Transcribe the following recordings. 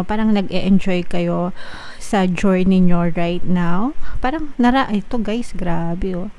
Parang nag-e-enjoy kayo sa journey nyo right now. Parang ito guys, grabe oh.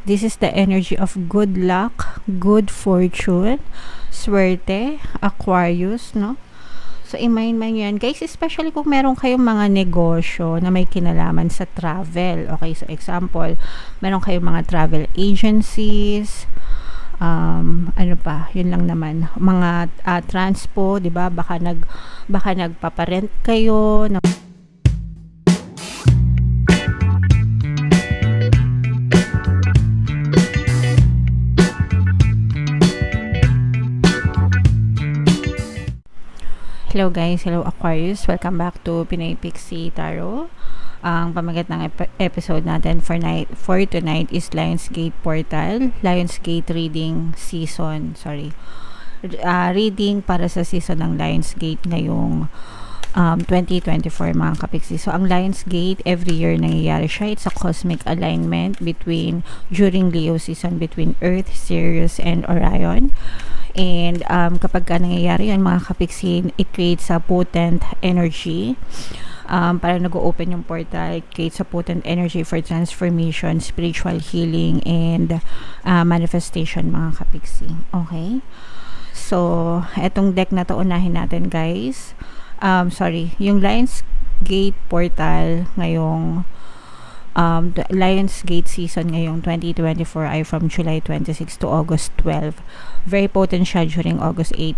This is the energy of good luck, good fortune, swerte, Aquarius, no? So, i-mind man yan. Guys, especially kung meron kayong mga negosyo na may kinalaman sa travel. Okay, so example, meron kayong mga travel agencies, ano pa, yun lang naman. Mga transpo, 'di ba? Baka nagpaparent kayo na Hello guys, hello Aquarius. Welcome back to Pinoy Pixie Tarot. Ang pamagat ng episode natin for tonight is Lionsgate Portal, Lionsgate reading season. Reading para sa season ng Lionsgate ngayong 2024 mga kapiksi. So ang Lionsgate every year nangyayari siya. It's a cosmic alignment during Leo season between Earth, Sirius and Orion. And kapag nangyayari yan mga kapiksi, it creates a potent energy. Parang nag-open yung portal, it creates a potent energy for transformation, spiritual healing, and manifestation mga kapiksi. Okay? So, etong deck na to unahin natin guys. Yung Lionsgate portal ngayong Lionsgate season ngayong 2024 ay from July 26 to August 12. Very potent siya during August 8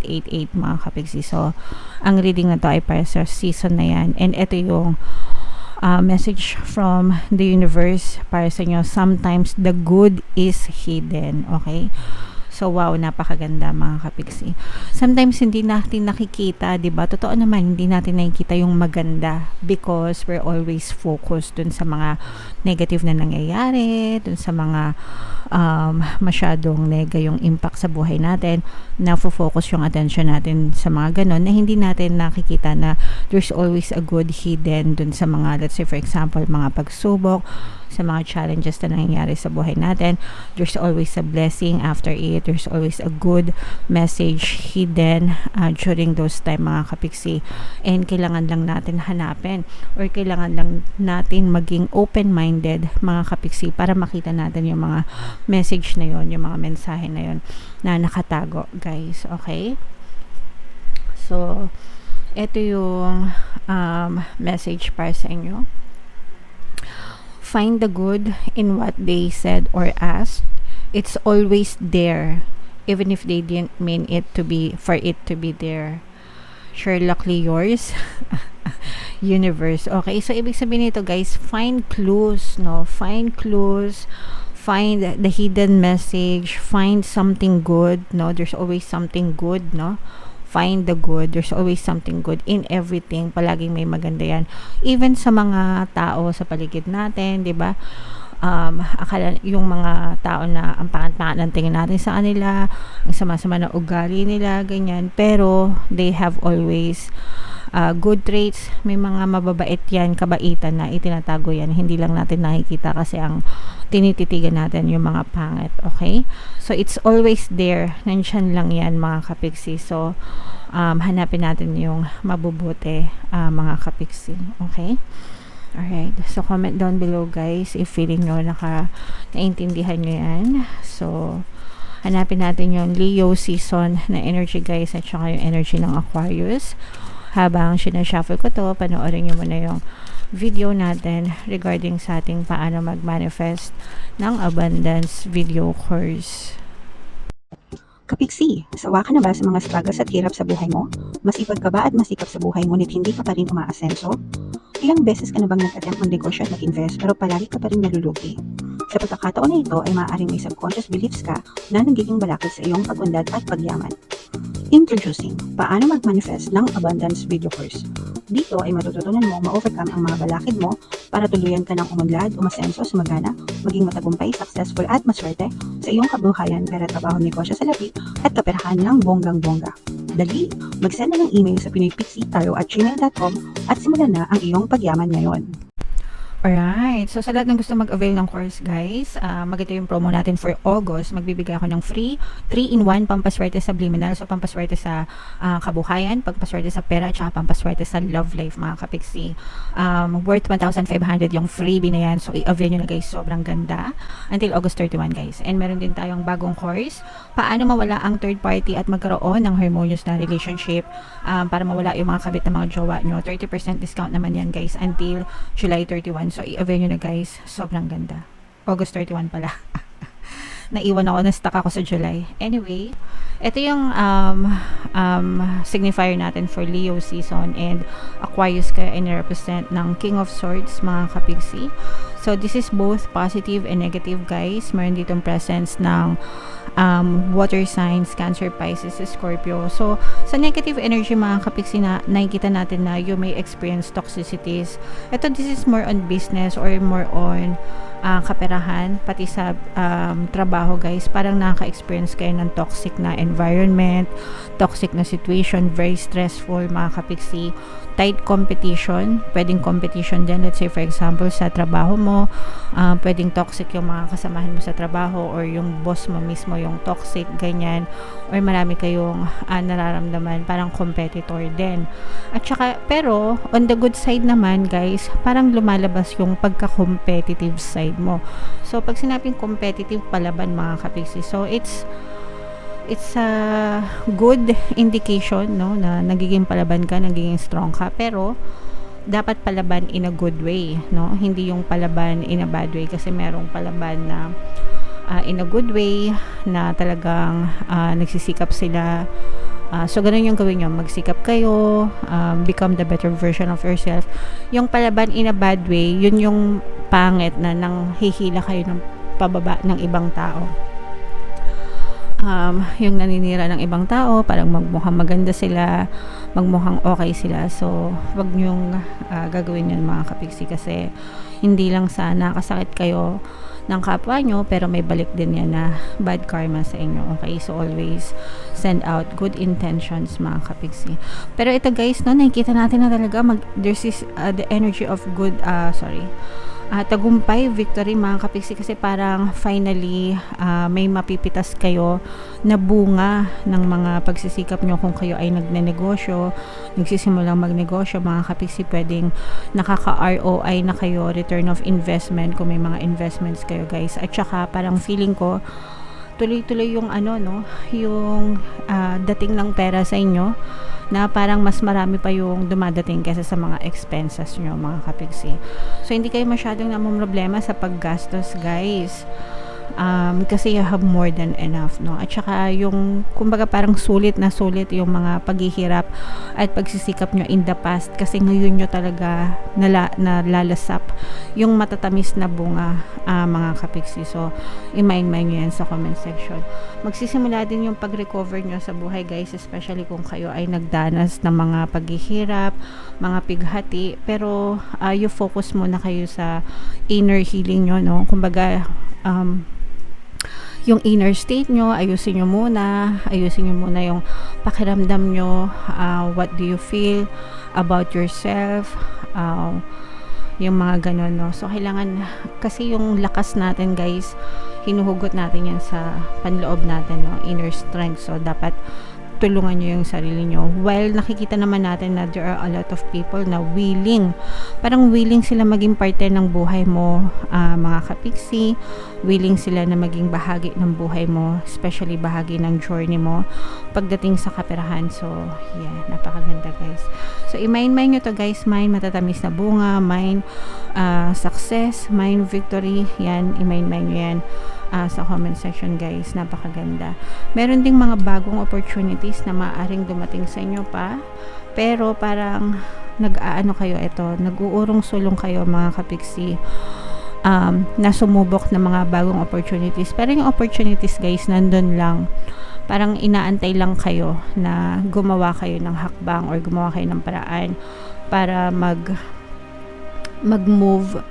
mga kapiksi. So, ang reading na to ay para sa season na yan. And ito yung message from the universe para sa inyo. Sometimes the good is hidden. Okay? So, wow, napakaganda mga kapiksi. Sometimes, hindi natin nakikita, diba? Totoo naman, hindi natin nakikita yung maganda because we're always focused dun sa mga negative na nangyayari, dun sa mga masyadong nega yung impact sa buhay natin, na focus yung attention natin sa mga ganon, na hindi natin nakikita na there's always a good hidden dun sa mga, let's say for example, mga pagsubok, sa mga challenges na nangyayari sa buhay natin. There's always a blessing after it. There's always a good message hidden during those time mga kapiksi. And kailangan lang natin hanapin or kailangan lang natin maging open-minded mga kapiksi para makita natin yung mga message na yon, yung mga mensahe na yon na nakatago guys. Okay? So, ito yung message para sa inyo. Find the good in what they said or asked. It's always there, even if they didn't mean it to be, for it to be there. Sherlockly yours, universe. Okay, so ibig sabihin nito guys, find clues, no? Find clues, find the hidden message, find something good, no? There's always something good, no? Find the good. There's always something good in everything. Palaging may maganda yan. Even sa mga tao sa paligid natin, di ba? Akala yung mga tao na ang pangat-pangat ng tingin natin sa kanila, ang sama-sama na ugali nila, ganyan. Pero they have always good traits. May mga mababait yan, kabaitan na itinatago yan. Hindi lang natin nakikita kasi ang tinititigan natin yung mga pangit. Okay? So, it's always there. Nandyan lang yan mga kapiksi. So, hanapin natin yung mabubuti mga kapiksi. Okay? Alright. So, comment down below guys if feeling nyo naintindihan nyo yan. So, hanapin natin yung Leo season na energy guys at saka yung energy ng Aquarius. Habang sinashuffle ko to, panoorin nyo muna yung video natin regarding sa ating paano mag-manifest ng abundance video course. Kapiksi, sawa ka na ba sa mga struggles at hirap sa buhay mo? Masipag ka ba at masikap sa buhay ngunit hindi ka pa rin umaasenso? Ilang beses ka na bang nag-attempt mag-negosyo at mag-invest pero palagi ka pa rin nalulugi? Sa pagkakataon na ito ay maaaring may subconscious beliefs ka na nagiging balakid sa iyong pag-unlad at pagyaman. Introducing, paano mag-manifest ng abundance video course. Dito ay matututunan mo ma-overcome ang mga balakid mo para tuluyan ka ng umunlad, umasenso, sumagana, maging matagumpay, successful at maswerte sa iyong kabuhayan, pera, trabaho, negosyo sa labi at kaperahan ng bonggang-bongga. Dali, mag-send na ng email sa pinoypixie@gmail.com at simulan na ang iyong pagyaman ngayon. Alright. So, sa lahat ng gusto mag-avail ng course, guys, maganda yung promo natin for August. Magbibigay ako ng free 3-in-1 pampaswerte sa Subliminal. So, pampaswerte sa kabuhayan, pampaswerte sa pera, at pampaswerte sa love life, mga kapiksi. Worth 1,500 yung freebie na yan. So, i-avail nyo na, guys. Sobrang ganda. Until August 31, guys. And meron din tayong bagong course. Paano mawala ang third party at magkaroon ng harmonious na relationship para mawala yung mga kabit na mga jowa nyo. 30% discount naman yan, guys, until July 31. So, i-avail nyo na, guys. Sobrang ganda. August 31 pala. Naiwan ako, na-stuck ako sa July. Anyway, ito yung signifier natin for Leo season, and Aquarius ka represent ng King of Swords, mga kapigsi. So, this is both positive and negative, guys. Meron ditong presence ng water signs, Cancer, Pisces, Scorpio. So, sa negative energy, mga kapigsi, na nakikita natin na you may experience toxicities. Ito, this is more on business or more on kaperahan, pati sa trabaho, guys. Parang nakaka-experience kayo ng toxic na environment, toxic na situation, very stressful, mga kapigsi. Tight competition, pwedeng competition din, let's say for example sa trabaho mo, pwedeng toxic yung mga kasamahan mo sa trabaho, or yung boss mo mismo yung toxic, ganyan, or marami kayong nararamdaman, parang competitor din. At saka, pero on the good side naman, guys, parang lumalabas yung pagka-competitive side mo. So pag sinabing competitive, palaban, mga kapiksi, so it's a good indication, no, na nagiging palaban ka, nagiging strong ka, pero dapat palaban in a good way, no, hindi yung palaban in a bad way, kasi merong palaban na in a good way, na talagang nagsisikap sila. So, ganun yung gawin nyo. Magsikap kayo, become the better version of yourself. Yung palaban in a bad way, yun yung pangit na nang hihila kayo ng pababa ng ibang tao. Yung naninira ng ibang tao, parang magmukhang maganda sila, magmukhang okay sila. So, wag nyong gagawin yun, mga kapiksi, kasi hindi lang sana kasakit kayo ng kapwa nyo, pero may balik din yan na bad karma sa inyo. Okay, so always send out good intentions, mga kapiksi. Pero ito, guys, no, nakikita natin na talaga there's this the energy of good tagumpay, victory, mga kapiksi, kasi parang finally may mapipitas kayo na bunga ng mga pagsisikap nyo. Kung kayo ay nagnenegosyo, nagsisimulang magnegosyo, mga kapiksi, pwedeng nakaka-ROI na kayo, return of investment, kung may mga investments kayo, guys. At saka parang feeling ko tuloy-tuloy yung yung dating ng pera sa inyo, na parang mas marami pa yung dumadating kaysa sa mga expenses nyo, mga kapigsi. So, hindi kayo masyadong namumroblema sa paggastos, guys. Kasi you have more than enough, no? At saka yung, kumbaga, parang sulit na sulit yung mga paghihirap at pagsisikap nyo in the past, kasi ngayon nyo talaga nalalasap yung matatamis na bunga, mga kapigsi. So, i-mind nyo yan sa comment section. Magsisimula din yung pag-recover nyo sa buhay, guys, especially kung kayo ay nagdanas ng mga paghihirap, mga pighati, pero you focus muna kayo sa inner healing nyo, no? Kumbaga, yung inner state nyo, ayusin nyo muna yung pakiramdam nyo, what do you feel about yourself, yung mga ganon, no? So, kailangan, kasi yung lakas natin, guys, hinuhugot natin yan sa panloob natin, no? Inner strength. So, dapat tulungan nyo yung sarili nyo. While nakikita naman natin na there are a lot of people na parang willing sila maging parte ng buhay mo, mga kapiksi, willing sila na maging bahagi ng buhay mo, especially bahagi ng journey mo pagdating sa kaperahan. So, yeah, napakaganda, guys. So, i-mind nyo to, guys. Mind matatamis na bunga, mind success, mind victory. Yan, i-mind nyo yan sa comment section, guys. Napakaganda. Meron ding mga bagong opportunities na maaaring dumating sa inyo pa, pero parang nag-uurong sulong kayo, mga kapiksi, na sumubok ng mga bagong opportunities. Pero yung opportunities, guys, nandun lang. Parang inaantay lang kayo na gumawa kayo ng hakbang or gumawa kayo ng paraan para mag-move,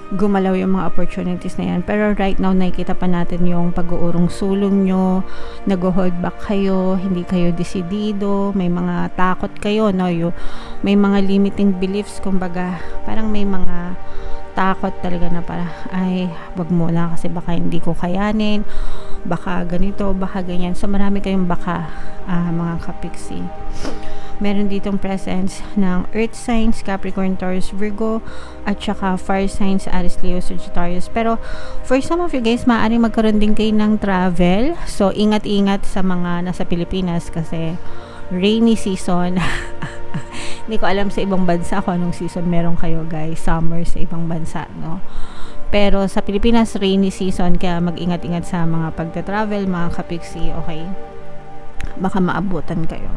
gumalaw yung mga opportunities na yan. Pero right now, nakikita pa natin yung pag-uurong sulong nyo, nag-hold back kayo, hindi kayo desidido, may mga takot kayo, no? May mga limiting beliefs, kumbaga, parang may mga takot talaga na para, ay, wag muna kasi baka hindi ko kayanin, baka ganito, baka ganyan. So, marami kayong baka, mga kapiksi. Meron ditong presence ng Earth signs, Capricorn, Taurus, Virgo, at saka Fire signs, Aries, Leo, Sagittarius. Pero, for some of you guys, maaaring magkaroon din kayo ng travel. So, ingat-ingat sa mga nasa Pilipinas kasi rainy season. Hindi ko alam sa ibang bansa kung anong season meron kayo guys. Summer sa ibang bansa, no? Pero sa Pilipinas, rainy season, kaya mag-ingat-ingat sa mga pagta-travel, mga kapiksi, okay? Baka maabutan kayo.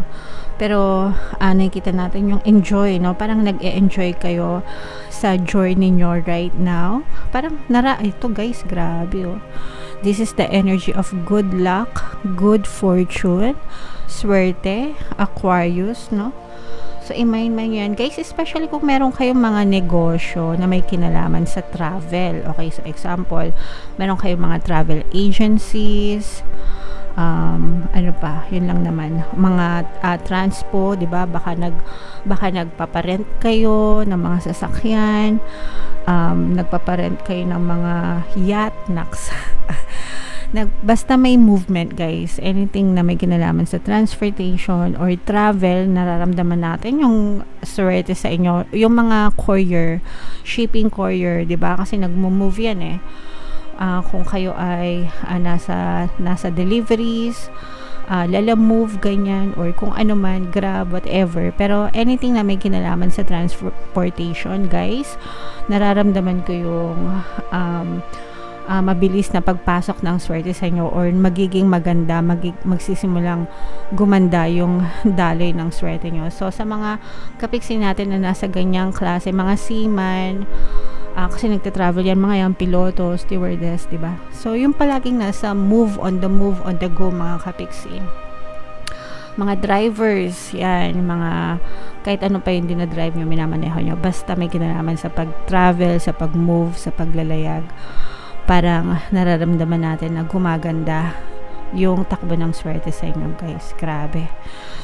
Pero nakikita natin yung enjoy, no? Parang nag-e-enjoy kayo sa journey nyo right now. Parang ito guys, grabe oh. This is the energy of good luck, good fortune, swerte, Aquarius, no? So, i-mind yan guys, especially kung meron kayong mga negosyo na may kinalaman sa travel. Okay, so example, meron kayong mga travel agencies, ano pa, yun lang naman, mga transpo, 'di ba? Baka nagpaparent kayo ng mga sasakyan, nagpaparent kayo ng mga yacht, naks. Basta may movement guys, anything na may kinalaman sa transportation or travel, nararamdaman natin yung swerte sa inyo, yung mga courier, shipping courier, 'di ba? Kasi nagmo-move yan eh. Kung kayo ay nasa deliveries, Lala Move, ganyan, or kung ano man, Grab, whatever. Pero anything na may kinalaman sa transportation, guys, nararamdaman ko yung mabilis na pagpasok ng swerte sa inyo, or magiging maganda, magsisimulang gumanda yung daloy ng swerte nyo. So, sa mga kapiksi natin na nasa ganyang klase, mga seaman, kasi nagta-travel yan, mga yung piloto, stewardess, diba? So, yung palaging nasa move on the go, mga kapiksi. Mga drivers, yan, mga kahit ano pa yung dinadrive nyo, minamaneho nyo, basta may kinalaman sa pag-travel, sa pag-move, sa paglalayag, parang nararamdaman natin na gumaganda yung takbo ng swerte sa inyo guys. Grabe.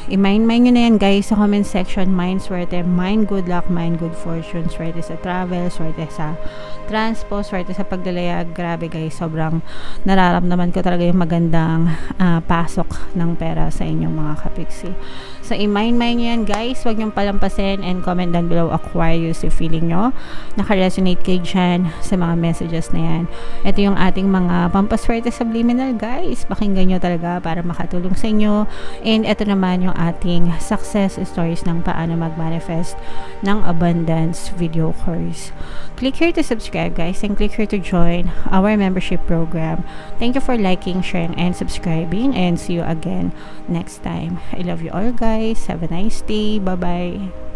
I-mind nyo na yan guys sa comment section. Mind swerte, mind good luck, mind good fortune, swerte sa travel, swerte sa transpo, swerte sa paglalayag. Grabe guys, sobrang nararamdaman ko talaga yung magandang pasok ng pera sa inyong mga kapiksi. So, i-mind nyo yan guys. Huwag nyong palampasin, and comment down below Aquarius if feeling nyo naka-resonate kayo dyan sa mga messages na yan. Ito yung ating mga pampaswerte subliminal guys. Pakinggan nyo talaga para makatulong sa inyo. And ito naman yung ating success stories ng paano mag-manifest ng abundance video course. Click here to subscribe guys, and click here to join our membership program. Thank you for liking, sharing, and subscribing, and see you again next time. I love you all guys. Have a nice day. Bye-bye.